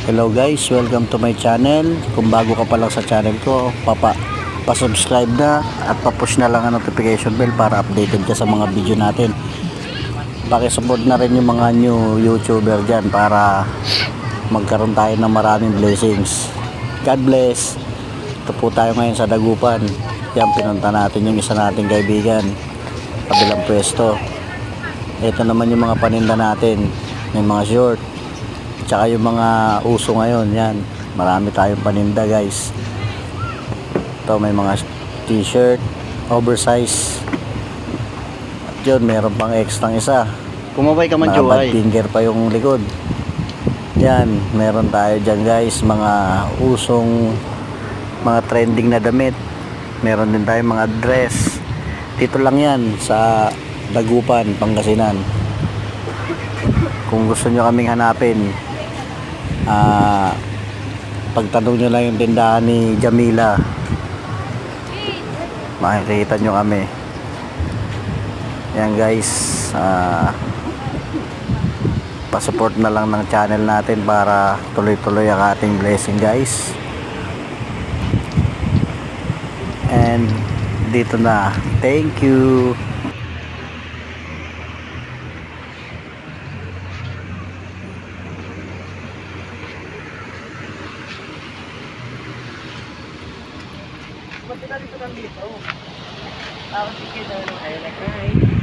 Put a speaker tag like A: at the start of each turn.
A: Hello guys, welcome to my channel. Kung bago ka pa lang sa channel ko, pa-subscribe na at pa-push na lang ang notification bell para updated ka sa mga video natin. Paki-support na rin yung mga new YouTuber dyan para magkaroon tayo ng maraming blessings. God bless. Ito po tayo ngayon sa Dagupan. Yan, pinunta natin yung isa nating kaibigan, kabilang pwesto. Ito naman yung mga paninda natin. May mga short, tsaka yung mga uso ngayon. Yan, marami tayong paninda guys. Ito may mga t-shirt oversize. At yun, meron pang extra isa.
B: Kumabay ka man,
A: Nakabad
B: Joy.
A: finger pa yung likod. Yan, meron tayo dyan guys, mga usong, mga trending na damit. Meron din tayo mga dress. Dito lang yan sa Dagupan, Pangasinan. Kung gusto nyo kaming hanapin, pagtanong nyo lang yung tindahan ni Jamila, makikita nyo kami. Yan guys, pa-support na lang ng channel natin para tuloy-tuloy ang ating blessing guys. And dito na, thank you.
B: Ba't dito lang dito? Tapos ikita ng ayun na kain.